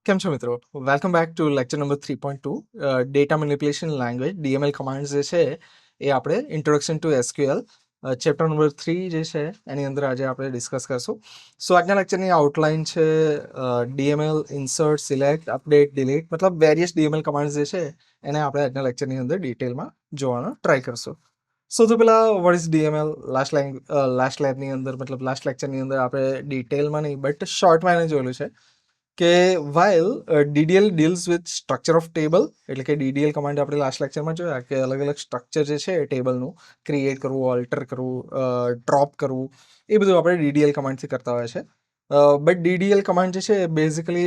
કેમ છો મિત્રો? Welcome back to lecture number 3.2 data manipulation language DML commands જે છે એ આપણે introduction to SQL chapter number 3 જે છે એની અંદર આજે આપણે ડિસ્કસ કરશું. સો આજના લેક્ચરની આઉટલાઇન છે DML insert select update delete મતલબ વેરિયસ DML કમાન્ડ્સ જે છે એને આપણે આજના લેક્ચરની અંદર ડિટેલમાં જોવાનો ટ્રાય કરશું. સૌથી પહેલાં વોટ ઇઝ DML લાસ્ટ લેબની અંદર મતલબ લાસ્ટ લેક્ચરની અંદર આપણે ડિટેલમાં નહીં બટ શોર્ટમાં એને જોયેલું છે કે while DDL deals with structure of table એટલે કે DDL કમાન્ડ આપણે લાસ્ટ લેક્ચરમાં જોયા કે અલગ અલગ સ્ટ્રક્ચર જે છે ટેબલનું ક્રિએટ કરવું ઓલ્ટર કરવું ડ્રોપ કરવું એ બધું આપણે DDL કમાન્ડથી કરતા હોય છે બટ DDL કમાન્ડ જે છે એ બેઝિકલી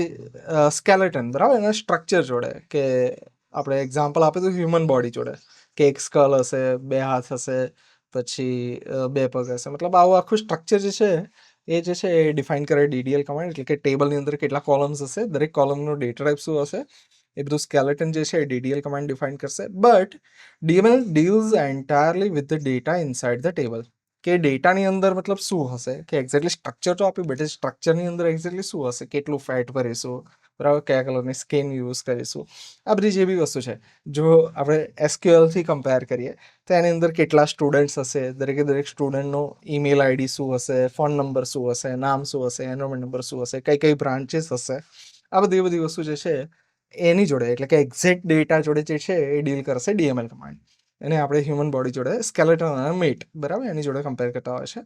સ્કેલેટન બરાબર એના સ્ટ્રક્ચર જોડે કે આપણે એક્ઝામ્પલ આપે તો હ્યુમન બોડી જોડે કે એક સ્કલ હશે બે હાથ હશે પછી બે પગ હશે મતલબ આવું આખું સ્ટ્રક્ચર જે છે એ જે છે એ ડિફાઇન કરે DDL કમાન્ડ એટલે કે ટેબલની અંદર કેટલા કોલમ્સ હશે દરેક કોલમનો ડેટા ટાઈપ શું હશે એ બધું સ્કેલેટન જે છે એ DDL કમાન્ડ ડિફાઇન કરશે but DML deals entirely with the data inside the table કે ડેટાની અંદર મતલબ શું હશે કે એક્ઝેક્ટલી સ્ટ્રક્ચર તો આપ્યું બટ સ્ટ્રક્ચરની અંદર એક્ઝેક્ટલી શું હશે કેટલું ફેટ ભરીશું બરાબર કયા કલરની સ્કિન યુઝ કરીશું આ બધી જે બી વસ્તુ છે જો આપણે SQLથી કમ્પેર કરીએ તો એની અંદર કેટલા સ્ટુડન્ટ્સ હશે દરેકે દરેક સ્ટુડન્ટનો ઈમેલ આઈડી શું હશે ફોન નંબર શું હશે નામ શું હશે એનરોલમેન્ટ નંબર શું હશે કઈ બ્રાન્ચીસ હશે આ બધી વસ્તુ જે છે એની જોડે એટલે કે એક્ઝેક્ટ ડેટા જોડે જે છે એ ડીલ કરશે DML કમાન્ડ એને આપણે હ્યુમન બોડી જોડે સ્કેલેટન અને મેટ બરાબર એની જોડે કમ્પેર કરતા હોય છે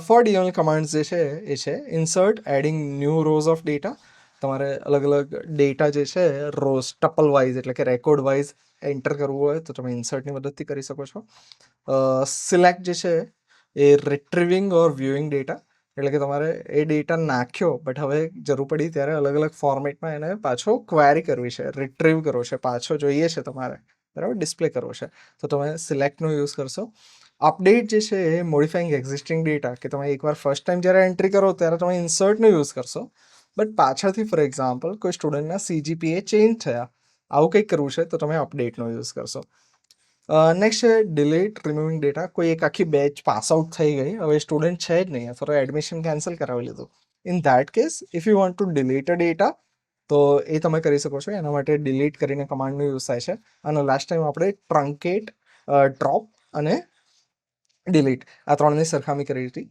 ફોર DML કમાન્ડ્સ જે છે એ છે insert adding new rose of data તમારે અલગ અલગ ડેટા જે છે રોઝ ટપલ વાઇઝ એટલે કે રેકોર્ડ વાઇઝ એન્ટર કરવું હોય તો તમે ઇન્સર્ટની મદદથી કરી શકો છો સિલેક્ટ જે છે એ રિટ્રીવિંગ ઓર વ્યુઇંગ ડેટા એટલે કે તમારે એ ડેટા નાખ્યો બટ હવે જરૂર પડી ત્યારે અલગ અલગ ફોર્મેટમાં એને પાછો ક્વેરી કરવી છે રિટ્રીવ કરવો છે પાછો જોઈએ છે તમારે બરાબર ડિસ્પ્લે કરવો છે તો તમે સિલેક્ટનો યુઝ કરશો અપડેટ જે છે એ મોડિફાઈંગ એક્ઝિસ્ટિંગ ડેટા કે તમે એકવાર ફર્સ્ટ ટાઈમ જ્યારે એન્ટ્રી કરો ત્યારે તમે ઇન્સર્ટનો યુઝ કરશો બટ પાછળથી ફોર એક્ઝામ્પલ કોઈ સ્ટુડન્ટના CGPA ચેન્જ થયા આવું કંઈક કરવું છે તો તમે અપડેટનો યુઝ કરશો નેક્સ્ટ છે ડિલીટ રિમૂવિંગ ડેટા કોઈ એક આખી બેચ પાસ આઉટ થઈ ગઈ હવે સ્ટુડન્ટ છે જ નહીં અથવા એડમિશન કેન્સલ કરાવી લીધું in that case if you want two delete a data તો એ તમે કરી શકો છો એના માટે ડિલીટ કરીને કમાન્ડનો યુઝ થાય છે અને લાસ્ટ ટાઈમ આપણે ટ્રંકેટ ડ્રોપ અને ડિલીટ આ ત્રણની સરખામણી કરી હતી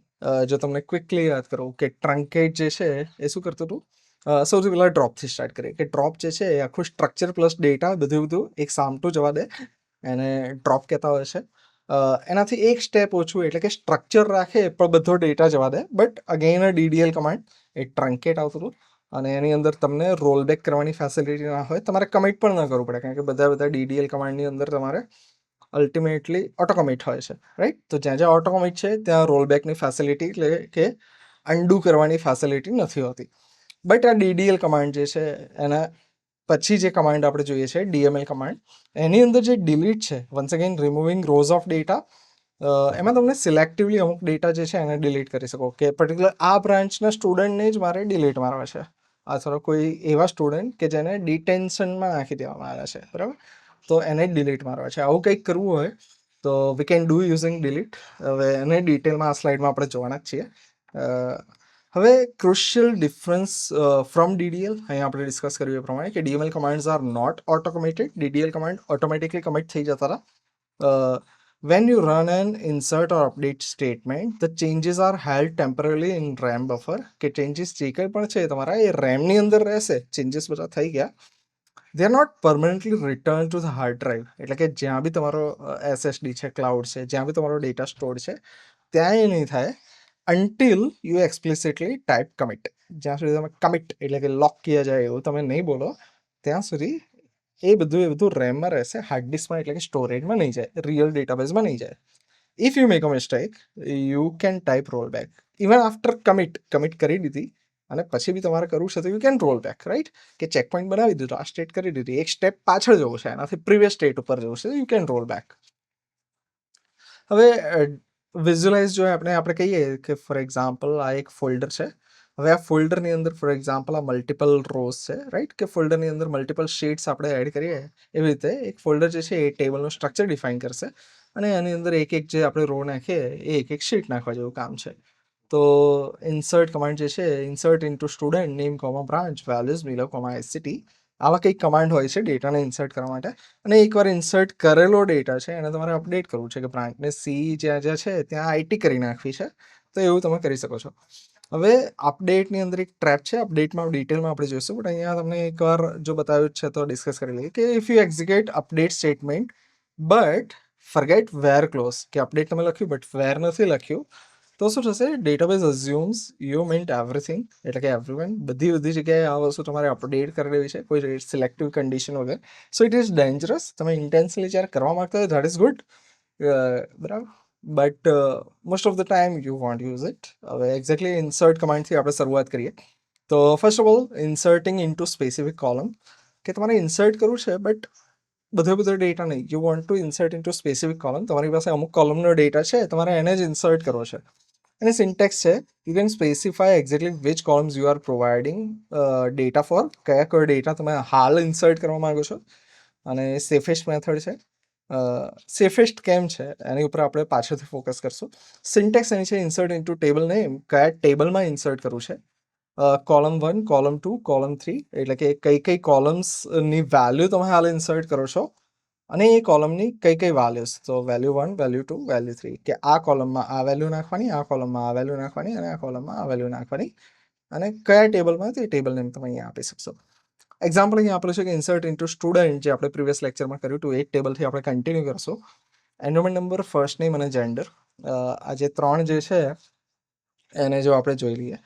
જો તમને ક્વિકલી યાદ કરું કે ટ્રંકેટ જે છે એ શું કરતું હતું સૌથી પહેલાં ડ્રોપથી સ્ટાર્ટ કરીએ કે ડ્રોપ જે છે એ આખું સ્ટ્રક્ચર પ્લસ ડેટા બધું એક સામટું જવા દે એને ડ્રોપ કહેતા હોય છે એનાથી એક સ્ટેપ ઓછું એટલે કે સ્ટ્રક્ચર રાખે પણ બધો ડેટા જવા દે બટ અગેન DDL કમાન્ડ એ ટ્રંકેટ આવતું હતું અને એની અંદર તમને રોલ બેક કરવાની ફેસિલિટી ના હોય તમારે કમિટ પણ ન કરવું પડે કારણ કે બધા DDL કમાન્ડની અંદર તમારે અલ્ટિમેટલી ઓટો કમિટ હોય છે રાઈટ તો જ્યાં ઓટો કમિટ છે ત્યાં રોલબેકની ફેસિલિટી એટલે કે અન્ડુ કરવાની ફેસિલિટી નથી હોતી બટ આ DDL કમાન્ડ જે છે એના પછી જે કમાન્ડ આપણે જોઈએ છે DML કમાન્ડ એની અંદર જે ડિલીટ છે once again removing rose of data એમાં તમને સિલેક્ટિવલી અમુક ડેટા જે છે એને ડિલીટ કરી શકો કે પર્ટિક્યુલર આ બ્રાન્ચના સ્ટુડન્ટને જ મારે ડિલીટ મારવા છે અથવા કોઈ એવા સ્ટુડન્ટ કે જેને ડિટેન્શનમાં નાખી દેવામાં આવ્યા છે બરાબર તો એને ડિલીટ મારવા છે આવું કંઈક કરવું હોય તો we can do using delete હવે એને ડિટેલમાં આ સ્લાઇડમાં આપણે જોવાના જ છીએ હવે ક્રુશિયલ ડિફરન્સ ફ્રોમ DDL અહીં આપણે ડિસ્કસ કર્યું એ પ્રમાણે કે DML commands are not automated DDL command automatically commit થઈ જતા હતા when you run an insert or update statement the changes are held temporarily in RAM buffer કે changes જે કંઈ પણ છે તમારા એ RAM ની અંદર રહેશે ચેન્જીસ બધા થઈ ગયા they are not permanently returned to the hard drive એટલે કે જ્યાં બી તમારો SSD છે ક્લાઉડ છે જ્યાં બી તમારો ડેટા સ્ટોર છે ત્યાં એ નહીં થાય until you explicitly type commit જ્યાં સુધી તમે કમિટ એટલે કે લોક કિયા જાય એવું તમે નહીં બોલો ત્યાં સુધી એ બધું રેમમાં રહેશે હાર્ડ ડિસ્કમાં એટલે કે સ્ટોરેજમાં નહીં જાય રિયલ ડેટાબેઝમાં નહીં જાય if you make a mistake you can type roll back even after commit કરી દીધી અને પછી બી તમારે કરવું છે તો you can roll back right કે ચેક પોઈન્ટ બનાવી દીધું આ સ્ટેટ કરી દીધી એક સ્ટેપ પાછળ જવું છે એનાથી પ્રીવિયસ સ્ટેટ ઉપર જવું છે યુ કેન રોલ બેક હવે વિઝ્યુલાઇઝ જો આપણે કહીએ કે ફોર એક્ઝામ્પલ આ એક ફોલ્ડર છે હવે આ ફોલ્ડરની અંદર ફોર એક્ઝામ્પલ આ મલ્ટિપલ રોઝ છે રાઈટ કે ફોલ્ડરની અંદર મલ્ટિપલ શીટ્સ આપણે એડ કરીએ એવી રીતે એક ફોલ્ડર જે છે એ ટેબલનું સ્ટ્રક્ચર ડિફાઇન કરશે અને એની અંદર એક જે આપણે રો નાખીએ એ એક શીટ નાખવા જેવું કામ છે તો ઇન્સર્ટ કમાન્ડ જે છે, insert into student name comma branch values Milo comma SCT, આવા કંઈક કમાન્ડ હોય છે ડેટાને ઇન્સર્ટ કરવા માટે. અને એકવાર ઇન્સર્ટ કરેલો ડેટા છે એને તમારે અપડેટ કરવું છે કે બ્રાન્ચને સી જ્યાં જ્યાં છે ત્યાં આઈટી કરી નાખવી છે. તો એવું તમે કરી શકો છો. હવે અપડેટની અંદર એક ટ્રેપ છે, અપડેટમાં ડિટેલમાં આપણે જોઈશું, બટ અહીંયા તમને એકવાર જો બતાવ્યું છે તો ડિસ્કસ કરી લઈએ કે if you execute update statement but forget where clause, કે અપડેટ તમે લખ્યું બટ વેર નથી લખ્યું, તો શું થશે? Database assumes you meant everything, એટલે કે એવરીવન, બધી જગ્યાએ આ વસ્તુ તમારે અપડેટ કરી દેવી છે કોઈ સિલેક્ટિવ કન્ડિશન વગર. So it is dangerous. તમે ઇન્ટેન્સલી જ્યારે કરવા માંગતા હોય ધેટ ઇઝ ગુડ, બરાબર, but most of the time you want use it. હવે એક્ઝેક્ટલી ઇન્સર્ટ કમાન્ડથી આપણે શરૂઆત કરીએ. તો first of all inserting into specific column, કે તમારે ઇન્સર્ટ કરવું છે બટ બધો ડેટા નહીં. You want to insert into specific column. તમારી પાસે અમુક કોલમનો ડેટા છે, તમારે એને જ ઇન્સર્ટ કરવો છે. અને સિન્ટેક્સ છે, you can specify exactly which columns you are providing data for, કયા ડેટા તમે હાલ ઇન્સર્ટ કરવા માંગો છો. અને સેફેસ્ટ મેથડ છે, સેફેસ્ટ કેમ છે એની ઉપર આપણે પાછળથી ફોકસ કરશું. સિન્ટેક્સ એની છે ઇન્સર્ટ ઇન્ટુ ટેબલ નેમ, કયા ટેબલમાં ઇન્સર્ટ કરવું છે. કોલમ 1, કોલમ 2, કોલમ 3, એટલે કે કઈ કોલમ્સની વેલ્યુ તમે હાલ ઇન્સર્ટ કરો છો અને એ કોલમની કઈ વેલ્યુઝ. તો વેલ્યુ 1, વેલ્યુ 2, વેલ્યુ 3, કે આ કોલમમાં આ વેલ્યુ નાખવાની, આ કોલમમાં આ વેલ્યુ નાખવાની અને આ કોલમમાં આ વેલ્યુ નાખવાની, અને કયા ટેબલમાં તે ટેબલ નેમ તમે અહીંયા આપી શકશો. એક્ઝામ્પલ અહીંયા આપેલું છે કે ઇન્સર્ટ ઇન્ટુ સ્ટુડન્ટ, જે આપણે પ્રીવિયસ લેક્ચરમાં કર્યું હતું એ ટેબલથી આપણે કન્ટિન્યુ કરશું. એનરોલમેન્ટ નંબર, ફર્સ્ટ નેમ અને જેન્ડર, આ જે 3 જે છે એને જો આપણે જોઈ લઈએ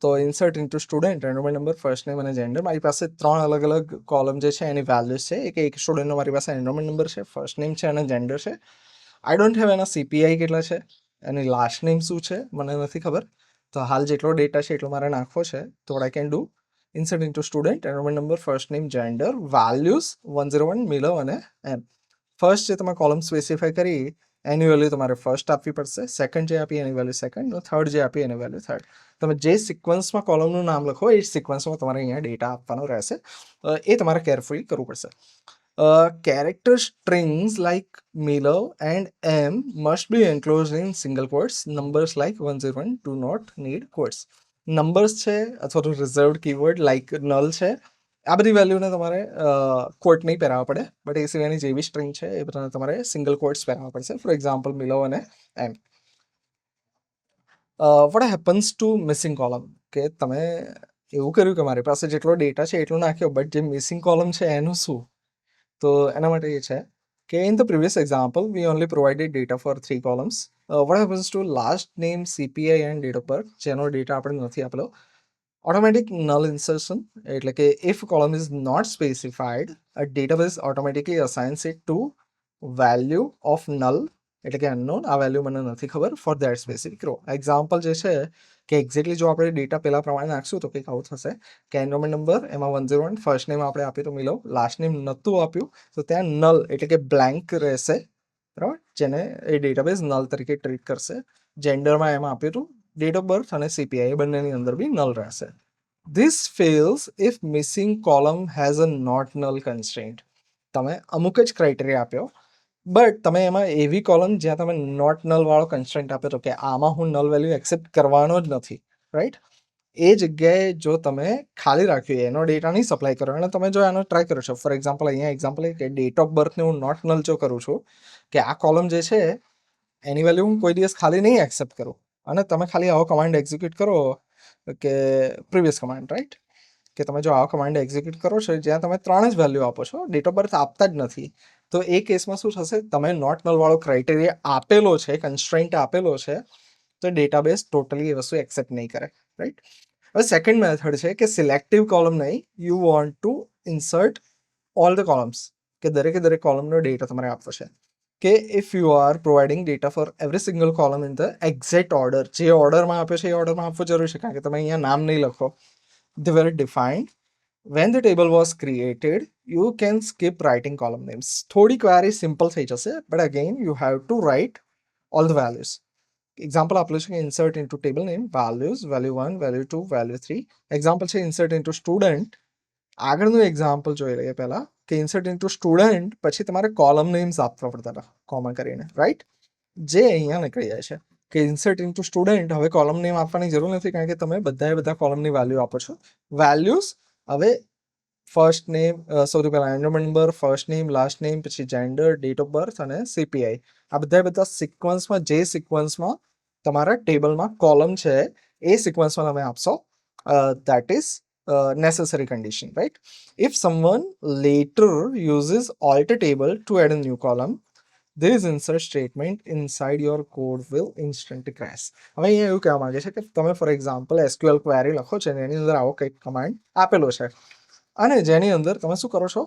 તો insert into student, enrolment number, first name અને જેન્ડર. મારી પાસે 3 અલગ કોલમ જે છે એની વેલ્યુઝ છે. એક સ્ટુડન્ટનો મારી પાસે એનરોલમેન્ટ નંબર છે, ફર્સ્ટ નેમ છે અને જેન્ડર છે. આઈ ડોન્ટ હેવ એના CPI કેટલા છે, એની લાસ્ટ નેમ શું છે મને નથી ખબર. તો હાલ જેટલો ડેટા છે એટલો મારે નાખવો છે. તો what I can do, insert into student, enrolment number, first name, gender, values 101, મિલો અને એમ. ફર્સ્ટ જે તમે કોલમ સ્પેસિફાઈ કરી એની વેલ્યુ તમારે ફર્સ્ટ આપવી પડશે, સેકન્ડ જે આપી એની વેલ્યુ સેકન્ડ, થર્ડ જે આપી એની વેલ્યુ થર્ડ. તમે જે સિક્વન્સમાં કોલમનું નામ લખો એ સિક્વન્સમાં તમારે અહીંયા ડેટા આપવાનો રહેશે. એ તમારે કેરફુલી કરવું પડશે. Character strings like Milo and M must be enclosed in single quotes. Numbers like 101 do not need quotes. Numbers છે અથવા તો રિઝર્વડ કીવર્ડ લાઈક નલ છે, આ બધી વેલ્યુને તમારે કોટ નહીં પહેરાવવા પડે, બટ એ સિવાયની જે બી સ્ટ્રિંગ છે એ બધાને તમારે સિંગલ કોટ્સ પહેરાવવા પડશે. ફોર એક્ઝામ્પલ મિલો અને એમ. What happens to missing column, કે તમે એવું કર્યું કે મારી પાસે જેટલો ડેટા છે એટલો નાખ્યો, બટ જે મિસિંગ કોલમ છે એનું શું? તો એના માટે એ છે કે in the previous example we only provided data for 3 columns. What happens to last name, CPI and date of birth, જેનો ડેટા આપણે નથી આપેલો. ઓટોમેટિક નલ ઇન્સર્શન, એટલે કે if column is not specified, a database automatically assigns it to value of null, એટલે કે unknown, આ value મને નથી ખબર, for that specific row. Example જે છે કે એક્ઝેક્ટલી જો આપણે ડેટા પહેલા પ્રમાણે નાખશું તો કંઈક આવું થશે કે એનરોલમેન્ટ નંબર એમાં 101, ફર્સ્ટ નેમ આપણે આપ્યું તો મિલો, લાસ્ટ નેમ નહોતું આપ્યું તો ત્યાં નલ એટલે કે બ્લેન્ક રહેશે, બરાબર, જેને એ ડેટાબેઝ નલ તરીકે ટ્રીટ કરશે. જેન્ડરમાં એમાં આપ્યું હતું ડેટ ઓફ બર્થ અને CPI, એ બંનેની અંદર બી નલ રહેશે. This fails if missing column has a not null constraint. તમે અમુક જ ક્રાઇટેરિયા આપ્યો, બટ તમે એમાં એવી કોલમ જ્યાં તમે નોટ નલ વાળો કન્સ્ટ્રેન્ટ આપ્યો તો કે આમાં હું નલ વેલ્યુ એક્સેપ્ટ કરવાનો જ નથી, રાઈટ, એ જગ્યાએ જો તમે ખાલી રાખ્યું, એનો ડેટા નહીં સપ્લાય કરો અને તમે જો આનો ટ્રાય કરો છો, ફોર એક્ઝામ્પલ અહીંયા એક્ઝામ્પલ કે ડેટ ઓફ બર્થને હું નોટ નલ જો કરું છું કે આ કોલમ જે છે એની વેલ્યુ હું કોઈ દિવસ ખાલી નહીં એક્સેપ્ટ કરું, અને તમે ખાલી આવો કમાન્ડ એક્ઝિક્યુટ કરો કે પ્રીવિયસ કમાન્ડ, રાઈટ, કે તમે જો આવો કમાન્ડ એક્ઝિક્યુટ કરો છો જ્યાં તમે 3 જ વેલ્યુ આપો છો, ડેટ ઓફ બર્થ આપતા જ નથી, તો એ કેસમાં શું થશે, તમે નોટ નલ વાળો ક્રાઇટેરિયા આપેલો છે, કન્સ્ટ્રેન્ટ આપેલો છે, તો ડેટાબેઝ ટોટલી એ વસ્તુ એક્સેપ્ટ નહીં કરે, રાઈટ. હવે સેકન્ડ મેથડ છે કે સિલેક્ટિવ કોલમ નહીં, you want to insert all the columns, કે દરેક કોલમનો ડેટા તમારે આપવો છે. કે if you are providing data for every single column in the exact order, જે ઓર્ડરમાં આપ્યો છે એ ઓર્ડરમાં આપવું જરૂરી છે, કારણ કે તમે અહીંયા નામ નહીં લખો. They were defined when the table was created. You can skip writing column names. થોડી ક્વેરી સિમ્પલ થઈ જશે, but again you have to write all the values. Example આપેલું છે કે insert into table name, values, value 1, value 2, value 3. Example છે insert into student. આગળનું example જોઈ લઈએ પહેલા, કે ઇન્સર્ટ ઇન્ટુ સ્ટુડન્ટ પછી તમારે કોલમ નેમ્સ આપવા પડતા હતા કોમા કરીને, રાઈટ, જે અહીંયા નીકળી જાય છે. કે ઇન્સર્ટ ઇન્ટુ સ્ટુડન્ટ. હવે કોલમ નેમ આપવાની જરૂર નથી, કારણ કે તમે બધા કોલમની વેલ્યુ આપો છો. વેલ્યુઝ હવે ફર્સ્ટ નેમ, સૌથી પહેલા enrolment number, first name, last name, પછી જેન્ડર, ડેટ ઓફ બર્થ અને સીપીઆઈ. આ બધા સિક્વન્સમાં જે સિક્વન્સમાં તમારા ટેબલમાં કોલમ છે એ સિક્વન્સમાં તમે આપશો. That is necessary condition, right? If someone later uses alter table to add a new column, this insert statement inside your code will instantly crash. હવે અહીંયા એવું કહેવા માંગે છે કે તમે ફોર એક્ઝામ્પલ SQL ક્વેરી લખો છો ને એની અંદર આવો કંઈક કમાન્ડ આપેલો છે, અને જેની અંદર તમે શું કરો છો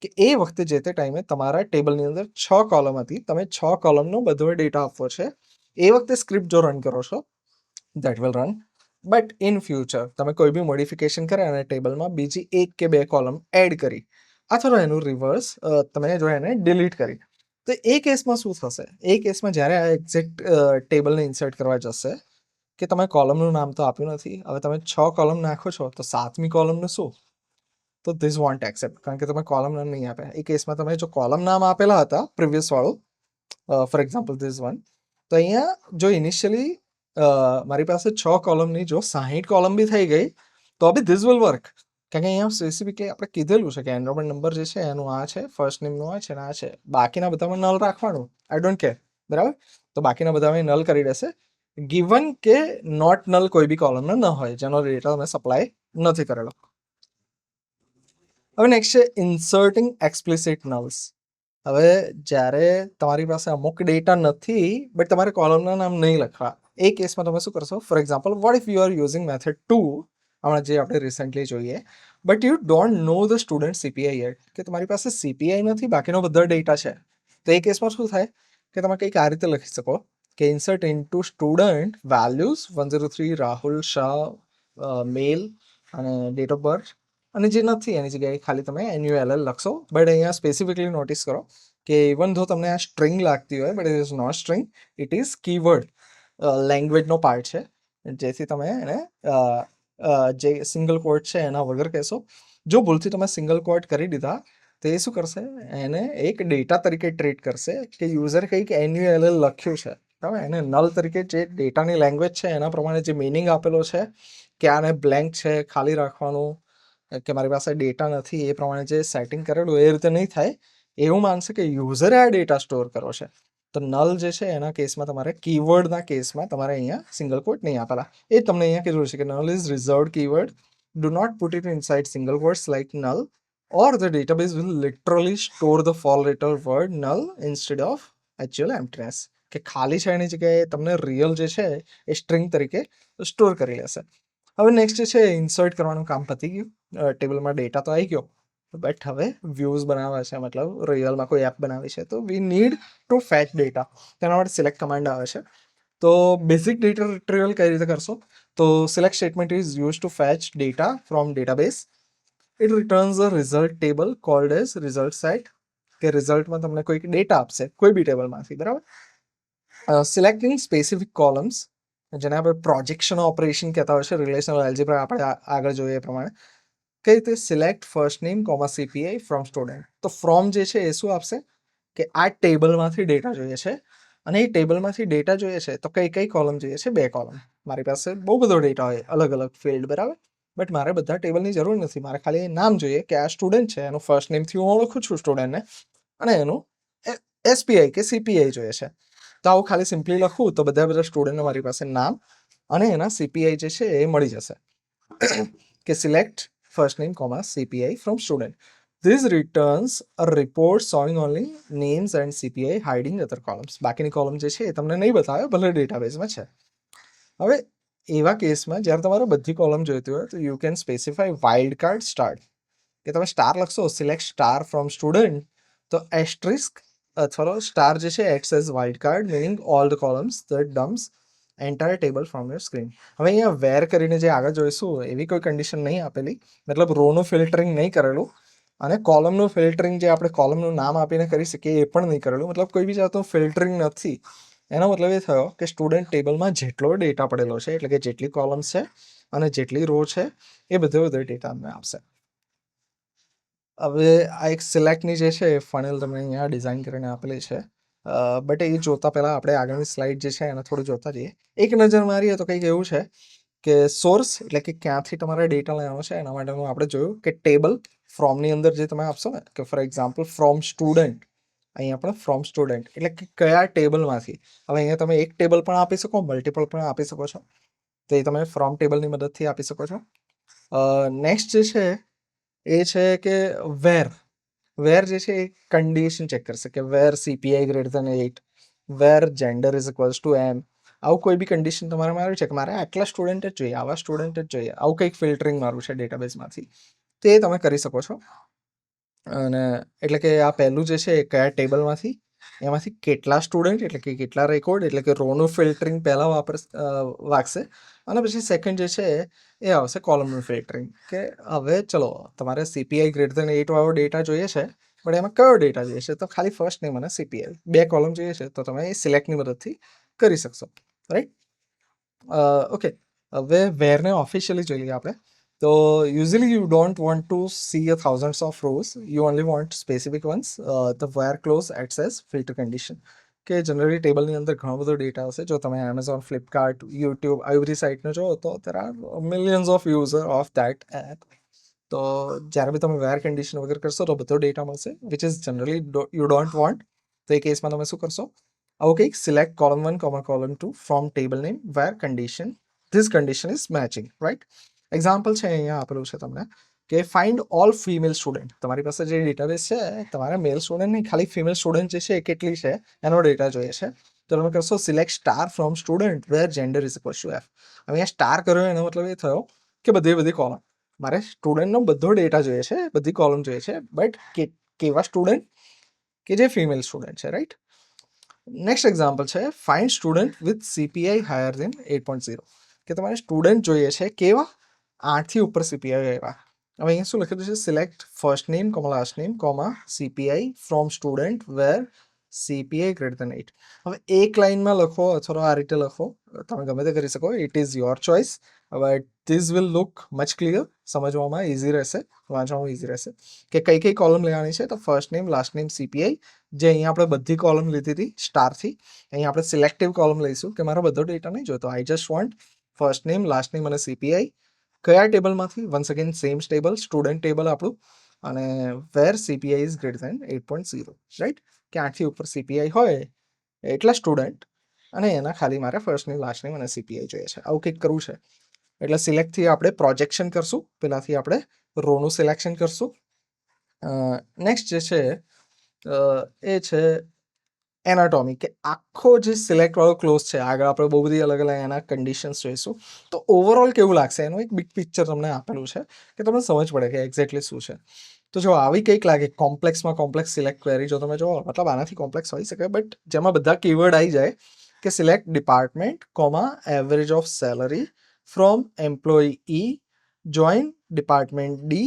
કે એ વખતે જે તે ટાઈમે તમારા ટેબલની અંદર 6 કોલમ હતી, તમે 6 કોલમનો બધો ડેટા આપવો છે. એ વખતે સ્ક્રિપ્ટ જો રન કરો છો that will run. But in future તમે કોઈ બી મોડિફિકેશન કરે અને ટેબલમાં બીજી 1 કે 2 કોલમ એડ કરી, અથવા એનું રિવર્સ તમે જો એને ડિલીટ કરી, તો એ કેસમાં શું થશે? એ કેસમાં જ્યારે આ એક્ઝેક્ટ ટેબલને ઇન્સર્ટ કરવા જશે કે તમે કોલમનું નામ તો આપ્યું નથી, હવે તમે 6 કોલમ નાખો છો તો 7મી કોલમનું શું? તો ધીસ વોન્ટ એક્સેપ્ટ, કારણ કે તમે કોલમ નામ નહીં આપ્યા. એ કેસમાં તમે જો કોલમ નામ આપેલા હતા પ્રીવિયસ વાળું, ફોર એક્ઝામ્પલ ધીસ વન, તો અહીંયા જો ઇનિશિયલી મારી પાસે 6 કોલમની જો 60 કોલમ બી થઈ ગઈ તો બી ધીસ વિલ વર્ક, કારણ કે અહીંયા સ્પેસિફિકલી આપણે કીધેલું છે કે એનરોલમેન્ટ નંબર જે છે એનું આ છે, ફર્સ્ટ નેમનું આ છે અને આ છે. બાકીના બધામાં નલ રાખવાનું, આઈ ડોન્ટ કેર, બરાબર? તો બાકીના બધામાં નલ કરી દેશે, ગિવન કે નોટ નલ કોઈ બી કોલમનો ન હોય જેનો ડેટા તમે સપ્લાય નથી કરેલો. હવે નેક્સ્ટ છે ઇન્સર્ટિંગ એક્સપ્લિસિટ નલ્સ. હવે જ્યારે તમારી પાસે અમુક ડેટા નથી બટ તમારે કોલમના નામ નહીં લખવા, એ કેસમાં તમે શું કરશો? For example, vote if you are using method 2, હમણાં જે આપણે રિસેન્ટલી જોઈએ, but you don't know the student CPI yet, કે તમારી પાસે સીપીઆઈ નથી, બાકીનો બધા ડેટા છે. તો એ કેસમાં શું થાય કે તમે કંઈક આ રીતે લખી શકો કે insert into student values 103 Rahul Shah male અને ડેટ ઓફ બર્થ, અને જે નથી એની જગ્યાએ ખાલી તમે NULL લખશો. બટ અહીંયા સ્પેસિફિકલી નોટિસ કરો કે ઇવન ધો તમને આ સ્ટ્રિંગ લાગતી હોય, but it is not string, it is keyword, લેંગ્વેજનો પાર્ટ છે, જેથી તમે એને જે સિંગલ કોટ છે એના વગર કહેશો. જો ભૂલથી તમે સિંગલ કોટ કરી દીધા તો એ શું કરશે? એને એક ડેટા તરીકે ટ્રીટ કરશે કે યુઝર કંઈક NULL લખ્યું છે, બરાબર? એને નલ તરીકે જે ડેટાની લેંગ્વેજ છે એના પ્રમાણે જે મિનિંગ આપેલો છે કે આને બ્લેન્ક છે, ખાલી રાખવાનું, કે મારી પાસે ડેટા નથી, એ પ્રમાણે જે સેટિંગ કરેલું એ રીતે નહીં થાય, એવું માનશે કે યુઝરે આ ડેટા સ્ટોર કર્યો છે. તો નલ જે છે એના કેસમાં તમારે કીવર્ડના કેસમાં તમારે અહીંયા સિંગલ કોટ નહીં આપેલા. એ તમને અહીંયા કીધું છે કે null is reserved keyword, do not put it inside single quotes like null, or the database will literally store the four letter word null instead of actual emptiness, કે ખાલી છે એની જગ્યાએ તમને રિયલ જે છે એ સ્ટ્રિંગ તરીકે સ્ટોર કરી લેશે. હવે નેક્સ્ટ જે છે ઇન્સર્ટ કરવાનું કામ પતી ગયું, ટેબલમાં ડેટા તો આવી ગયો, બટ હવે વ્યૂઝ બનાવવા છે, મતલબ રિયલમાં કોઈ એપ બનાવી છે, તો we need to fetch data. તેના માટે સિલેક્ટ કમાન્ડ આવે છે. તો બેઝિક ડેટા રિટ્રીવલ કઈ રીતે કરશો? તો select statement is use to fetch data from database. It returns a result table cold as result set, કે રિઝલ્ટમાં તમને કોઈક ડેટા આપશે કોઈ બી ટેબલમાંથી, બરાબર? સિલેક્ટિંગ સ્પેસિફિક કોલમ્સ, જેને આપણે પ્રોજેક્શન ઓપરેશન કહેતા હોય છે, રિલેશનલ એલ્જિબ્રા આપણે આગળ જોઈએ એ પ્રમાણે. કઈ રીતે? Select first name comma CPI from student. તો ફ્રોમ જે છે એ શું આપશે કે આ ટેબલમાંથી ડેટા જોઈએ છે, અને એ ટેબલમાંથી ડેટા જોઈએ છે તો કઈ કોલમ જોઈએ છે? 2 કોલમ. મારી પાસે બહુ બધો ડેટા હોય, અલગ અલગ ફિલ્ડ, બરાબર? બટ મારે બધા ટેબલની જરૂર નથી, મારે ખાલી નામ જોઈએ કે આ સ્ટુડન્ટ છે, એનું ફર્સ્ટ નેમથી હું ઓળખું છું સ્ટુડન્ટને, અને એનું SPI કે CPI જોઈએ છે. તો આવું ખાલી સિમ્પલી લખું તો બધા સ્ટુડન્ટને મારી પાસે નામ અને એના CPI જે છે એ મળી જશે. કે select first name comma CPI from student. This returns a report showing only names and CPI, hiding other columns. બાકીની કોલમ જે છે એ તમને નહીં બતાવે, ભલે ડેટાબેઝમાં છે. હવે એવા કેસમાં જ્યારે તમારે બધી કોલમ જોઈતી હોય તો you can specify wild card star, કે તમે સ્ટાર લખશો સિલેક્ટ સ્ટાર ફ્રોમ સ્ટુડન્ટ, તો એસ્ટ્રિસ્ક અથવા સ્ટાર જે છે acts as wild card, meaning all the columns that dumps entire table from your screen. હવે અહીંયા વેર કરીને જે આગળ જોઈશું એવી કોઈ કન્ડિશન નહીં આપેલી, મતલબ રોનું ફિલ્ટરિંગ નહીં કરેલું, અને કોલમનું ફિલ્ટરિંગ જે આપણે કોલમનું નામ આપીને કરી શકીએ એ પણ નહીં કરેલું, મતલબ કોઈ બી જાતનું ફિલ્ટરિંગ નથી. એનો મતલબ એ થયો કે સ્ટુડન્ટ ટેબલમાં જેટલો ડેટા પડેલો છે, એટલે કે જેટલી કોલમ્સ છે અને જેટલી રો છે એ બધો ડેટા અમને આપશે. હવે આ એક સિલેક્ટની જે છે ફનેલ તમને અહીંયા ડિઝાઇન કરીને આપેલી છે. બટ એ જોતા પહેલાં આપણે આગળની સ્લાઇડ જે છે એને થોડું જોતા જઈએ. એક નજર મારીએ તો કંઈક એવું છે કે સોર્સ એટલે કે ક્યાંથી તમારે ડેટા લેવાનો છે એના માટેનું આપણે જોયું કે ટેબલ ફ્રોમની અંદર જે તમે આપશો ને કે ફોર એક્ઝામ્પલ ફ્રોમ સ્ટુડન્ટ, અહીં આપણે ફ્રોમ સ્ટુડન્ટ એટલે કે કયા ટેબલમાંથી. હવે અહીંયા તમે એક ટેબલ પણ આપી શકો, મલ્ટિપલ પણ આપી શકો છો, તો એ તમે ફ્રોમ ટેબલની મદદથી આપી શકો છો. નેક્સ્ટ જે છે એ છે કે વેર જે છે એ કન્ડિશન ચેક કરશે કે where CPI greater than 8, where gender is equals to M. આવું કોઈ બી કન્ડિશન તમારે મારવી છે કે મારે આટલા સ્ટુડન્ટ જ જોઈએ, આવા સ્ટુડન્ટ જ જોઈએ, આવું કંઈક ફિલ્ટરિંગ મારવું છે ડેટાબેઝમાંથી, તે તમે કરી શકો છો. અને એટલે કે આ પહેલું જે છે એ કયા ટેબલમાંથી, એમાંથી કેટલા સ્ટુડન્ટ એટલે કે કેટલા રેકોર્ડ એટલે કે રોનું ફિલ્ટરિંગ પહેલાં વાગશે. અને પછી સેકન્ડ જે છે એ આવશે કોલમનું ફિલ્ટરિંગ કે હવે ચલો તમારે CPI ગ્રેટર ધેન 8 વાળો ડેટા જોઈએ છે, પણ એમાં કયો ડેટા જોઈએ છે, તો ખાલી ફર્સ્ટ નેમ અને CPI 2 કોલમ જોઈએ છે, તો તમે એ સિલેક્ટની મદદથી કરી શકશો, રાઈટ. ઓકે, હવે વેરને ઓફિશિયલી જોઈએ આપણે. તો usually you don't want to see a thousands of rows, you only want specific ones. The where clause acts as filter condition કે જનરલી ટેબલની અંદર ઘણો બધો ડેટા હશે. જો તમે એમેઝોન, ફ્લિપકાર્ટ, યુટ્યુબ આવી બધી સાઇટને જો તો there are millions of user of that app. તો જ્યારે બી તમે વેર કન્ડિશન વગર કરશો તો બધો ડેટા મળશે which is generally you don't want. તો એ કેસમાં તમે શું કરશો, આવું કંઈક select column 1, column 2 from table name where condition this condition is matching, right. Example છે અહીંયા આપેલું છે તમને કે ફાઇન્ડ ઓલ ફિમેલ સ્ટુડન્ટ. તમારી પાસે જે ડેટાબેઝ છે તમારે મેલ સ્ટુડન્ટ નહીં, ખાલી ફિમેલ સ્ટુડન્ટ જે છે એ કેટલી છે એનો ડેટા જોઈએ છે. તો તમે કરશો select star from student where gender is equals to F. હવે અહીંયા સ્ટાર કર્યો એનો મતલબ એ થયો કે બધી કોલમ, મારે સ્ટુડન્ટનો બધો ડેટા જોઈએ છે, બધી કોલમ જોઈએ છે, બટ કેવા સ્ટુડન્ટ કે જે ફિમેલ સ્ટુડન્ટ છે, રાઈટ. નેક્સ્ટ એક્ઝામ્પલ છે find student with CPI higher than 8.0 કે તમારે સ્ટુડન્ટ જોઈએ છે કેવા 8થી ઉપર CPI એવા. હવે અહીંયા શું લખેલું છે, select first name, last name, CPI from student where CPI greater than 8. હવે એક લાઇનમાં લખો અથવા આ રીતે લખો, તમે ગમે તે કરી શકો, it is your choice, but this will look much clear, સમજવામાં ઇઝી રહેશે, વાંચવામાં ઇઝી રહેશે કે કઈ કોલમ લેવાની છે. તો first name, last name, CPI, જે અહીંયા આપણે બધી કોલમ લીધી હતી સ્ટારથી, અહીંયા આપણે સિલેક્ટિવ કોલમ લઈશું કે મારો બધો ડેટા નહીં જોતો, I just want first name, last name અને CPI. કયા ટેબલમાંથી, once again same table, student table આપણું, અને where CPI is greater than 8.0, right. કે 8થી ઉપર CPI હોય એટલા સ્ટુડન્ટ, અને એના ખાલી મારે ફર્સ્ટ નેમ, લાસ્ટ નેમ અને CPI જોઈએ છે. આવું કંઈક કરવું છે. એટલે સિલેક્ટથી આપણે પ્રોજેક્શન કરશું, પેલાથી આપણે રોનું સિલેક્શન કરશું. નેક્સ્ટ જે છે એ છે એનાટોમી, કે આખો જે સિલેક્ટ વાળો ક્લોઝ છે, આગળ આપણે બહુ બધી અલગ એના કન્ડિશન્સ જોઈશું. તો ઓવરઓલ કેવું લાગશે એનું એક બિગ પિક્ચર તમને આપેલું છે કે તમને સમજ પડે કે એક્ઝેક્ટલી શું છે. તો જો આવી કંઈક લાગે કોમ્પ્લેક્સમાં કોમ્પ્લેક્સ સિલેક્ટ ક્વેરી, જો તમે જો મતલબ આનાથી કોમ્પ્લેક્સ હોઈ શકે, બટ જેમાં બધા કીવર્ડ આવી જાય કે select department, average of salary from employee E, join department D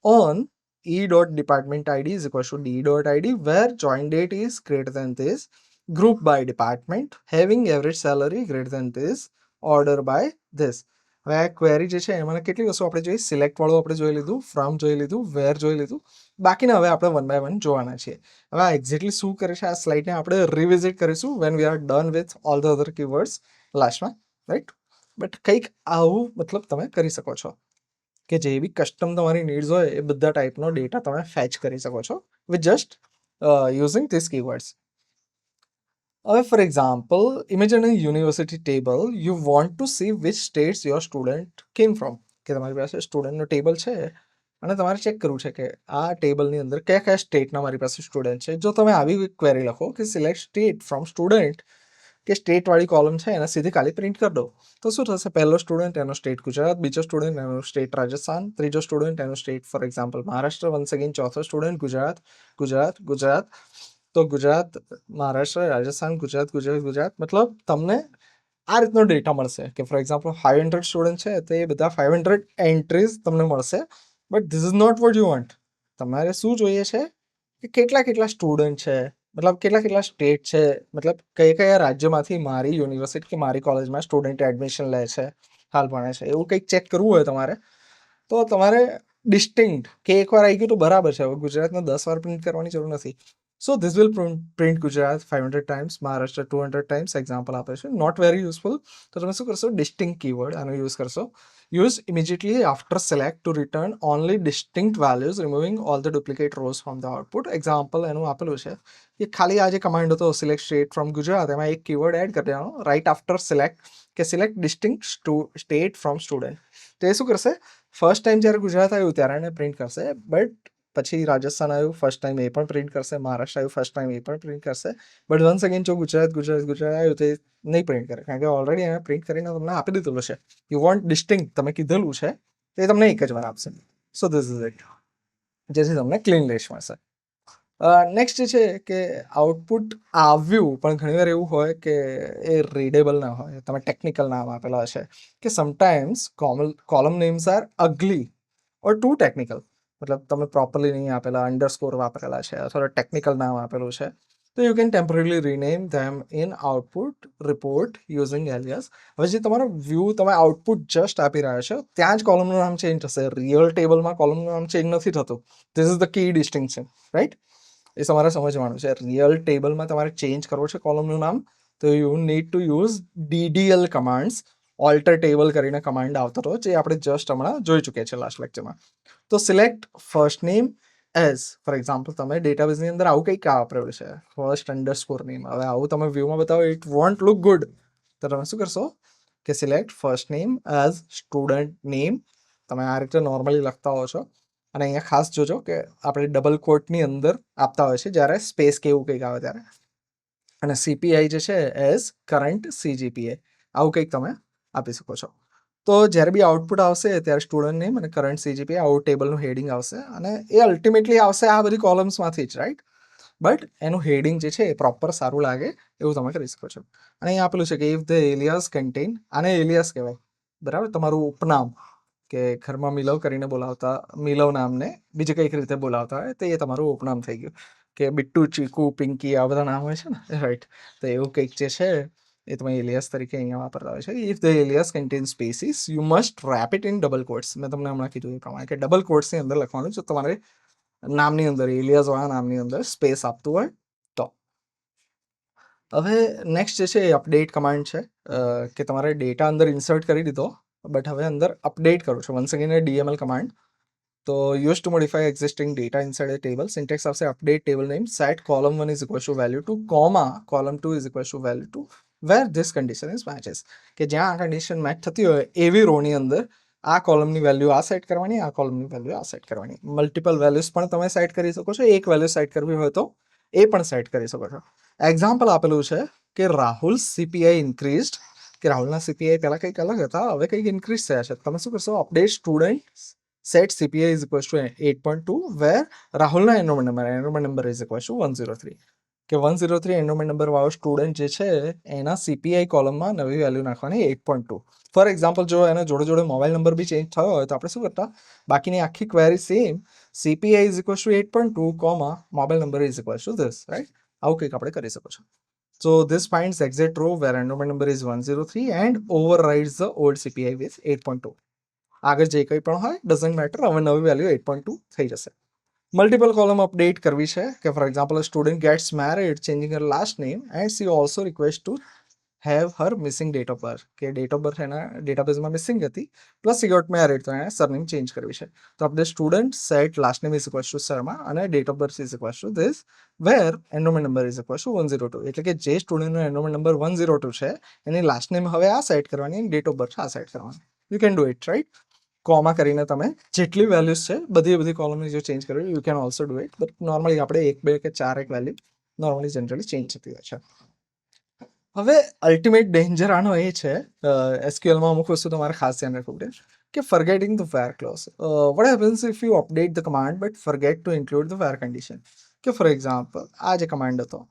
on E.department ID is equal to D.ID, where join date is greater than this, group by department, having average salary greater than this, order by this. હવે આ query જે છે એમાં કેટલી વસ્તુ આપણે જોઈ, select વાળું આપણે જોઈ લીધું, ફ્રોમ જોઈ લીધું, વેર જોઈ લીધું, બાકીના હવે આપણે 1 by 1 જોવાના છીએ. હવે આ એક્ઝેક્ટલી શું કરે છે આ સ્લાઇડને આપણે રિવિઝિટ કરીશું when we are done with all the other keywords લાસ્ટમાં, રાઈટ. બટ કંઈક આવું મતલબ તમે કરી શકો છો કે જે બી કસ્ટમ તમારી નીડ્સ હોય એ બધા ટાઈપનો ડેટા તમે ફેચ કરી શકો છો with just using this keywords. હવે for example imagine a university table, you want to see which states your student came from. કે તમારી પાસે સ્ટુડન્ટનો ટેબલ છે અને તમારે ચેક કરવું છે કે આ ટેબલની અંદર કયા સ્ટેટના મારી પાસે સ્ટુડન્ટ છે. જો તમે આવી ક્વેરી લખો કે સિલેક્ટ સ્ટેટ ફ્રોમ સ્ટુડન્ટ, કે સ્ટેટવાળી કોલમ છે એને સીધી ખાલી પ્રિન્ટ કરી દો, તો શું થશે, પહેલો સ્ટુડન્ટ એનો સ્ટેટ ગુજરાત, બીજો સ્ટુડન્ટ એનો સ્ટેટ રાજસ્થાન, ત્રીજો સ્ટુડન્ટ એનો state for example Maharashtra, once again ચોથો સ્ટુડન્ટ ગુજરાત. તો ગુજરાત, મહારાષ્ટ્ર, રાજસ્થાન, ગુજરાત, મતલબ તમને આ રીતનો ડેટા મળશે કે ફોર એક્ઝામ્પલ 500 સ્ટુડન્ટ છે તો એ બધા 500 એન્ટ્રીઝ તમને મળશે. But this is not what you want. તમારે શું જોઈએ છે કે કેટલા સ્ટુડન્ટ છે, મતલબ કેટલા સ્ટેટ છે, મતલબ કયા રાજ્યમાંથી મારી યુનિવર્સિટી કે મારી કોલેજમાં સ્ટુડન્ટ એડમિશન લે છે, હાલ ભણે છે, એવું કંઈક ચેક કરવું હોય તમારે, તો તમારે ડિસ્ટિંક્ટ કે એકવાર આવી ગયું તો બરાબર છે, હવે ગુજરાતને 10 વાર પ્રિન્ટ કરવાની જરૂર નથી. So this will print Gujarat 500 times, Maharashtra 200 times. Example આપે છે. Not very useful. તો તમે શું કરશો? Distinct keyword આનો યુઝ કરશો. Use immediately after select to return only distinct values, removing all the duplicate rows from the output. Example એનું આપેલું છે કે ખાલી આ જે કમાન્ડ હતો select state from Gujarat, એમાં એક keyword એડ કરી દેવાનો right after select કે select distinct state from student. તો એ શું કરશે? ફર્સ્ટ ટાઈમ જ્યારે ગુજરાત આવ્યું ત્યારે એને પ્રિન્ટ કરશે, બટ પછી રાજસ્થાન આવ્યું ફર્સ્ટ ટાઈમ એ પણ પ્રિન્ટ કરશે, મહારાષ્ટ્ર આવ્યું ફર્સ્ટ ટાઈમ એ પણ પ્રિન્ટ કરશે, બટ વન્સ અગેન જો ગુજરાત આવ્યું તો નહીં પ્રિન્ટ કરે, કારણ કે ઓલરેડી એને પ્રિન્ટ કરીને તમને આપી દીધેલું છે. યુ વોન્ટ ડિસ્ટિંક્ટ તમે કીધેલું છે તો એ તમને એક જ વાર આપશે. સો ધીસ ઇઝ ઇટ, જેથી તમને ક્લીન લિસ્ટ મળશે. નેક્સ્ટ જે છે કે આઉટપુટ આવ્યું પણ ઘણીવાર એવું હોય કે એ રીડેબલ ના હોય, તમે ટેકનિકલ નામ આપેલા હશે કે સમટાઈમ્સ કોલમ નેમ્સ આર અગલી ઓર ટુ ટેકનિકલ, મતલબ તમે પ્રોપરલી નહીં આપેલા, અંડરસ્કોર વાપરેલા છે અથવા ટેકનિકલ નામ આપેલું છે, તો you can temporarily rename them in output report using alias. હવે જે તમારો વ્યૂ તમે આઉટપુટ જસ્ટ આપી રહ્યા છો ત્યાં જ કોલમનું નામ ચેન્જ થશે, રિયલ ટેબલમાં કોલમનું નામ ચેન્જ નથી થતું. This is the key distinction, right? એ તમારે સમજવાનું છે. રિયલ ટેબલમાં તમારે ચેન્જ કરવો છે કોલમનું નામ, તો you need to use DDL commands, alter table કરીને કમાન્ડ આવતો હતો જે આપણે જસ્ટ હમણાં જોઈ ચૂક્યા છે લાસ્ટ લેક્ચરમાં. તો select first name as, for example તમે ડેટાબેઝની અંદર આવું કંઈક વાપરેલું છે ફર્સ્ટ અંડરસ્કોર નેમ. હવે આવું તમે વ્યૂમાં બતાવો, ઇટ વોન્ટ લુક ગુડ. તો તમે શું કરશો કે select first name as student name, તમે આ રીતે નોર્મલી લખતા હો છો. અને અહીંયા ખાસ જોજો કે આપણે ડબલ કોટની અંદર આપતા હોય છે જ્યારે સ્પેસ કે એવું કંઈક આવે ત્યારે. અને CPI જે છે એઝ કરંટ CGPA, આવું કંઈક તમે આપી શકો છો. તો જ્યારે બી આઉટપુટ આવશે ત્યારે સ્ટુડન્ટ નેમ અને કરંટ CGPA આવું ટેબલનું હેડિંગ આવશે, અને એ અલ્ટિમેટલી આવશે આ બધી કોલમ્સમાંથી જ, રાઈટ? બટ એનું હેડિંગ જે છે એ પ્રોપર સારું લાગે એવું તમે કરી શકો છો. અને અહીંયા આપેલું છે કે ઇફ ધ એલિયાસ કન્ટેન, આને એલિયાસ કહેવાય, બરાબર? તમારું ઉપનામ, કે ઘરમાં મિલવ કરીને બોલાવતા, મિલવ નામને બીજી કંઈક રીતે બોલાવતા હોય તો એ તમારું ઉપનામ થઈ ગયું, કે બિટ્ટુ, ચીકુ, પિંકી આ બધા નામ હોય છે ને, રાઈટ? તો એવું કંઈક જે છે એ તમે એલિયાસ તરીકે અહીંયા વાપરતા હોય છે. If the alias contain spaces you must wrap it in double quotes. મેં તમને હમણાં કીધું એ પ્રમાણે કે ડબલ કોટ્સની અંદર લખવાનું છે તમારે નામની અંદર, એલિયાસવાળા નામની અંદર સ્પેસ આપતું હોય તો. હવે નેક્સ્ટ જે છે એ અપડેટ કમાન્ડ છે, કે તમારે ડેટા અંદર ઇન્સર્ટ કરી દીધો બટ હવે અંદર અપડેટ કરો છો. Once again a DML command. તો use to modify existing data inside a table. Syntax આવશે update table name, set column 1 is equal to value 2, comma column 2 is equal to value 2 where this condition is matches. કે જ્યાં આ condition match થતી હોય એવી રોની અંદર આ કોલમની વેલ્યુ આ સેટ કરવાની, આ કોલમની વેલ્યુ આ સેટ કરવાની. મલ્ટિપલ વેલ્યુઝ પણ તમે સેટ કરી શકો છો, એક વેલ્યુ સેટ કરવી હોય તો એ પણ સેટ કરી શકો છો. એક્ઝામ્પલ આપેલું છે કે રાહુલ CPI ઇન્ક્રીઝડ, કે રાહુલના CPI પહેલાં કંઈક અલગ હતા, હવે કંઈક ઇન્ક્રીઝ થયા છે. તમે શું કરશો? Update student set CPI is equal to 8.2 where રાહુલના enrolment number is equal to 103, કે 103 એનરોલમેન્ટ નંબર વાળો સ્ટુડન્ટ જે છે એના CPI કોલમમાં નવી વેલ્યુ નાખવાની 8.2. ફોર એક્ઝામ્પલ જો એના જોડે જોડે મોબાઈલ નંબર બી ચેન્જ થયો હોય તો આપણે શું કરતા, બાકીની આખી query same, CPI is equal to 8.2 comma mobile number is equal to this, right? આવું કંઈક આપણે કરી શકો છો. So this finds exact row where enrollment number is 103 and overrides the old CPI with 8.2. આગળ જે કંઈ પણ હોય ડઝન્ટ મેટર, હવે નવી વેલ્યુ 8.2 થઈ જશે. મલ્ટિપલ કોલમ અપડેટ કરવી છે કે for example student gets married changing her last name and she also request to have her missing date of birth, કે ડેટ ઓફ બર્થ એના ડેટાબેઝમાં મિસિંગ હતી પ્લસ સી ગોટ મેરિડ, તો એને surname change કરવી છે. તો આપણે student set last name is equal to Sharma અને date of birth is equal to this where enrolment number is equal to 102. એટલે કે જે સ્ટુડન્ટનો એનરોલમેન્ટ નંબર 102 છે એની લાસ્ટ નેમ હવે આ સેટ કરવાની, ડેટ ઓફ બર્થ આ સેટ કરવાની. You can do it, right? Comma કરીને તમે જેટલી વેલ્યુઝ છે બધી કોલમની જો ચેન્જ કરવી, you can also do it, but normally આપણે 1, 2 કે 4 એક વેલ્યુ નોર્મલી જનરલી ચેન્જ થતી હોય છે. હવે અલ્ટિમેટ ડેન્જર આનો એ છે, SQLમાં અમુક વસ્તુ તમારે ખાસ ધ્યાન રાખવું પડે, કે forgetting the where clause. What happens if you update the command but forget to include the where condition. કે ફોર એક્ઝામ્પલ આ જે કમાન્ડ હતો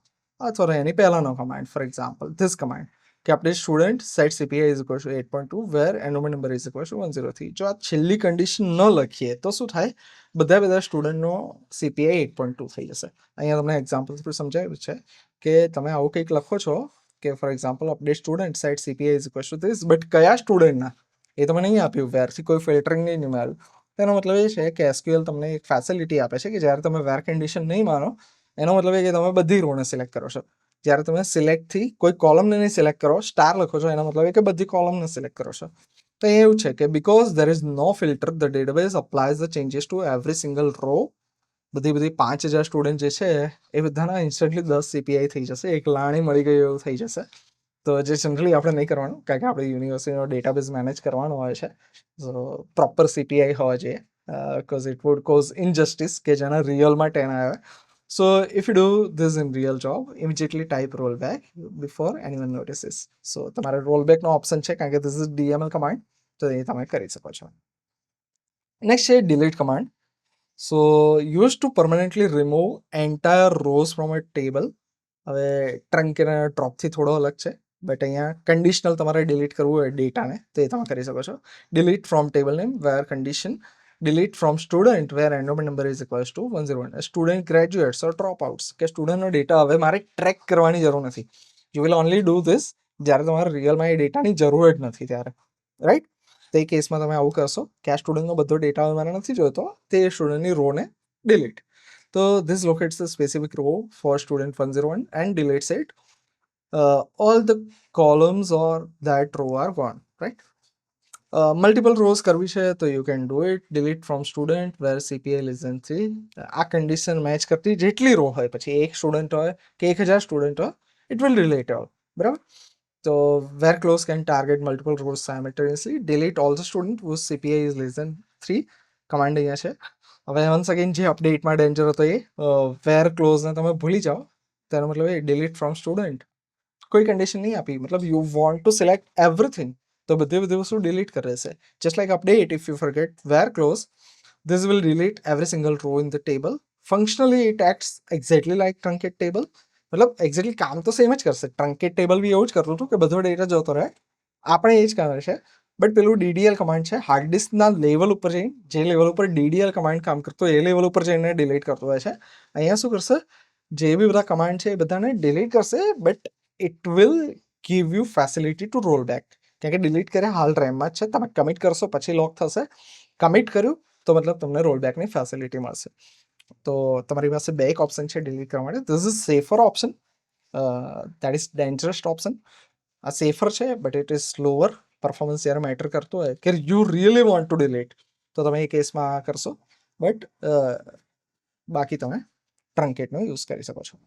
અથવા એની પહેલાંનો command, for example this command, કે આપણે student set CPI is equal to 8.2 where enrolment number is equal to 103. જો આ છેલ્લી કન્ડિશન ન લખીએ તો શું થાય, બધા સ્ટુડન્ટનો CPI 8.2 થઈ જશે. અહીંયા તમને એક્ઝામ્પલ થ્રુ સમજાવ્યું છે કે તમે આવું કંઈક લખો છો કે for example update student set CPI is equal to this, but કયા સ્ટુડન્ટના એ તમે નહીં આપ્યું, વેરથી કોઈ ફિલ્ટરિંગ નહીં માર્યું. તેનો મતલબ એ છે કે SQL તમને એક ફેસિલિટી આપે છે કે જ્યારે તમે વેર કન્ડિશન નહીં માનો એનો મતલબ એ કે તમે બધી રોને સિલેક્ટ કરો છો. જ્યારે તમે સિલેક્ટથી કોઈ કોલમને નહીં સિલેક્ટ કરો, સ્ટાર લખો છો, એનો મતલબ એ કે બધી કોલમને સિલેક્ટ કરો છો. તો એ એવું છે કે because there is no filter, the database applies the changes to every single row. બધી 5000 સ્ટુડન્ટ જે છે એ બધાના ઇન્સ્ટન્ટલી 10 CPI થઈ જશે, એક લાણી મળી ગઈ એવું થઈ જશે. તો જે જનરલી આપણે નહીં કરવાનું, કારણ કે આપણે યુનિવર્સિટીનો ડેટાબેઝ મેનેજ કરવાનો હોય છે, તો પ્રોપર CPI હોવા જોઈએ, because it would cause injustice કે જેના રિયલમાં 10 આવે. So if you do this in real job, immediately type rollback before anyone notices. So તમારે rollback નો ઓપ્શન છે, કારણ કે this is DML command, તો એ તમે કરી શકો છો. નેક્સ્ટ છે delete command. So used to permanently remove entire rows from a table. હવે ટ્રંક અને ડ્રોપથી થોડો અલગ છે, બટ અહીંયા કન્ડિશનલ તમારે ડિલીટ કરવું હોય ડેટાને તો એ તમે કરી શકો છો. Delete from table name where condition delete from student where endowment number is equals to 101. Student graduates or dropouts કે સ્ટુડન્ટનો ડેટા હવે મારે ટ્રેક કરવાની જરૂર નથી. You will only do this જ્યારે તમારે રિયલમાં એ ડેટાની જરૂર જ નથી ત્યારે, રાઈટ? તો એ કેસમાં તમે આવું કરશો કે આ સ્ટુડન્ટનો બધો ડેટા મારે નથી જોઈતો, તે સ્ટુડન્ટની રોને delete. So this locates the specific row for student 101 and deletes it. All the columns or that row are gone, right? Multiple rows કરવી છે તો you can do it. Delete from student where CPI less than 3. આ condition match કરતી જેટલી row હોય, પછી એક student હોય કે 1000 સ્ટુડન્ટ હોય, it will delete all, બરાબર? તો where clause can target multiple rows simultaneously. Delete all the student whose CPI is less than 3. Command અહીંયા છે. હવે વન્સ અગેન જે અપડેટમાં ડેન્જર હતો એ વેર ક્લોઝને તમે ભૂલી જાઓ, તેનો મતલબ એ ડિલીટ ફ્રોમ સ્ટુડન્ટ. કોઈ કન્ડિશન નહીં આપી, મતલબ you want to select everything, તો બધી વસ્તુ ડિલીટ કરે છે. Just like update, if you forget where clause, this will delete every single row in the table. Functionally it acts exactly like truncated table. મતલબ exactly કામ તો same જ કરશે. ટ્રંકેટ ટેબલ બી એવું જ કરતું હતું કે બધો ડેટા જતો રહે, આપણે એ જ કરે છે. બટ પેલું DDL કમાન્ડ છે, હાર્ડ ડિસ્કના લેવલ ઉપર જઈને, જે લેવલ ઉપર DDL કમાન્ડ કામ કરતો એ લેવલ ઉપર જઈને ડિલીટ કરતો હોય છે. અહીંયા શું કરશે, જે બી બધા કમાન્ડ છે એ બધાને ડિલીટ કરશે, but it will give you facility to roll back. કારણ કે ડિલીટ કરે હાલ રેમમાં જ છે, તમે કમિટ કરશો પછી લોક થશે. કમિટ કર્યું તો મતલબ તમને રોલ બેકની ફેસિલિટી મળશે. તો તમારી પાસે બે એક ઓપ્શન છે ડિલીટ કરવા માટે. This is safer option, that is dangerous option. આ સેફર છે, but it is slower. Performance જ્યારે મેટર કરતો હોય કે you really want to delete, તો તમે એ કેસમાં કરશો. બટ બાકી તમે ટ્રંકેટનો યુઝ કરી શકો છો.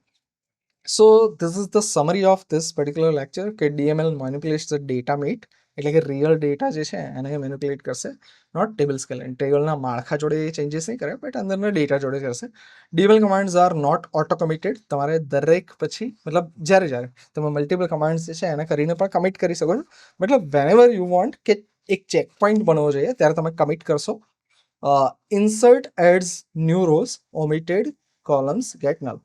So this is the summary of this particular lecture કે DML મેનિપ્યુલેટ્સ ધ ડેટા મીટ, એટલે કે રિયલ ડેટા જે છે એને મેનિપ્યુલેટ કરશે, નોટ ટેબલ સ્કેલ. ટેબલના માળખા જોડે એ ચેન્જીસ નહીં કરે, બટ અંદરના ડેટા જોડે કરશે. DML commands are not auto committed. તમારે દરેક પછી મતલબ જ્યારે તમે મલ્ટિપલ કમાન્ડ્સ જે છે એને કરીને પણ કમિટ કરી શકો છો. મતલબ વેનેવર યુ વોન્ટ કે એક ચેક પોઈન્ટ બનવો જોઈએ ત્યારે તમે કમિટ કરશો. Insert adds new rows, omitted columns get null.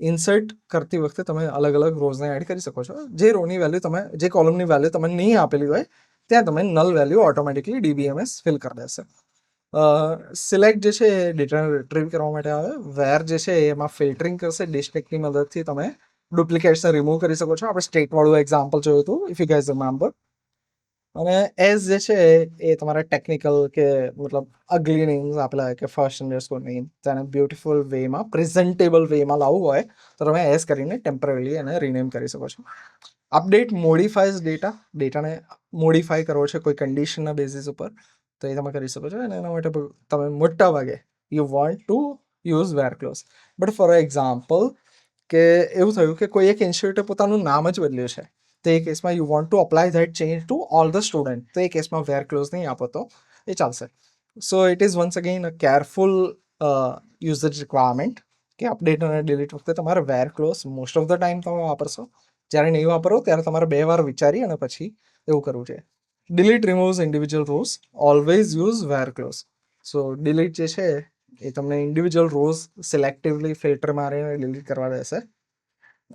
Insert કરતી વખતે તમે અલગ અલગ રોઝને એડ કરી શકો છો. જે રોની વેલ્યુ તમે, જે કોલમની વેલ્યુ તમે નહીં આપેલી હોય ત્યાં તમે null value automatically DBMS fill કરી દેશે. સિલેક્ટ જે છે એ ડેટાને રિટ્રીવ કરવા માટે આવે. વેર જે છે એમાં ફિલ્ટરિંગ કરશે. ડિસ્ટ્રિક્ટની મદદથી તમે ડુપ્લિકેટ્સને રિમૂવ કરી શકો છો. આપણે સ્ટેટવાળું એક્ઝામ્પલ જોયું હતું, ઇફ યુ ગાઈઝ રિમેમ્બર. અને એઝ જે છે એ તમારા ટેકનિકલ કે મતલબ અગલી નેમ્સ આપેલા હોય કે ફર્સ્ટ અંડરસ્કોર નેમ, તેને બ્યુટિફુલ વેમાં, પ્રેઝન્ટેબલ વેમાં લાવવું હોય તો તમે એઝ કરીને ટેમ્પરરીલી એને રિનેમ કરી શકો છો. અપડેટ મોડિફાઈઝ ડેટા, ડેટાને મોડિફાઈ કરવો છે કોઈ કન્ડિશનના બેઝિસ ઉપર, તો એ તમે કરી શકો છો. અને એના માટે તમે મોટા ભાગે you want to use where clause. But for example કે એવું થયું કે કોઈ એક ઇન્સ્ટિટ્યૂટે પોતાનું નામ જ બદલ્યું છે, તો એ કેસમાં you want to apply that change to all the student, તો એ કેસમાં વેર ક્લોઝ નહીં આપો તો એ ચાલશે. So it is once again a careful usage requirement કે અપડેટ અને ડિલીટ વખતે તમારે where clause most of the time તમે વાપરશો. જ્યારે નહીં વાપરો ત્યારે તમારે 2 વાર વિચારી અને પછી એવું કરવું છે. Delete removes individual rows, always use where clause. So delete જે છે એ તમને ઇન્ડિવિજ્યુઅલ રોઝ સિલેક્ટિવલી ફિલ્ટર મારીને ડિલીટ કરવા દેશે.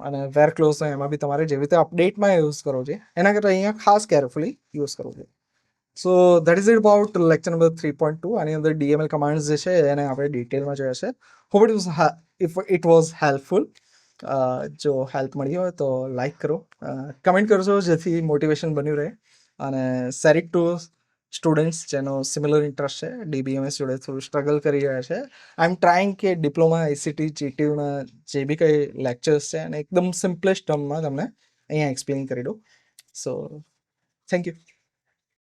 અને વેર ક્લોઝ એમાં બી તમારે જેવી રીતે અપડેટમાં યુઝ કરવો છે એના કરતાં અહીંયા ખાસ કેરફુલી યુઝ કરવું છે. So that is it about lecture number 3.2. આની અંદર DML કમાન્ડ્સ જે છે એને આપણે ડિટેલમાં જોયા છે. Hope it was helpful. જો હેલ્પ મળી હોય તો લાઈક કરો, કમેન્ટ કરજો જેથી મોટિવેશન બન્યું રહે, અને શેર ઇટ ટુ સ્ટુડન્ટ્સ જેનો સિમિલર ઇન્ટરેસ્ટ છે, ડીબીએમએસ જોડે થોડું સ્ટ્રગલ કરી રહ્યા છે. આઈ એમ ટ્રાઇંગ કે ડિપ્લોમા આઈસીટી જીટીયુના જે બી કંઈ લેક્ચર્સ છે અને એકદમ સિમ્પલેસ્ટ ટર્મમાં તમને અહીંયા એક્સપ્લેન કરી દઉં. So thank you.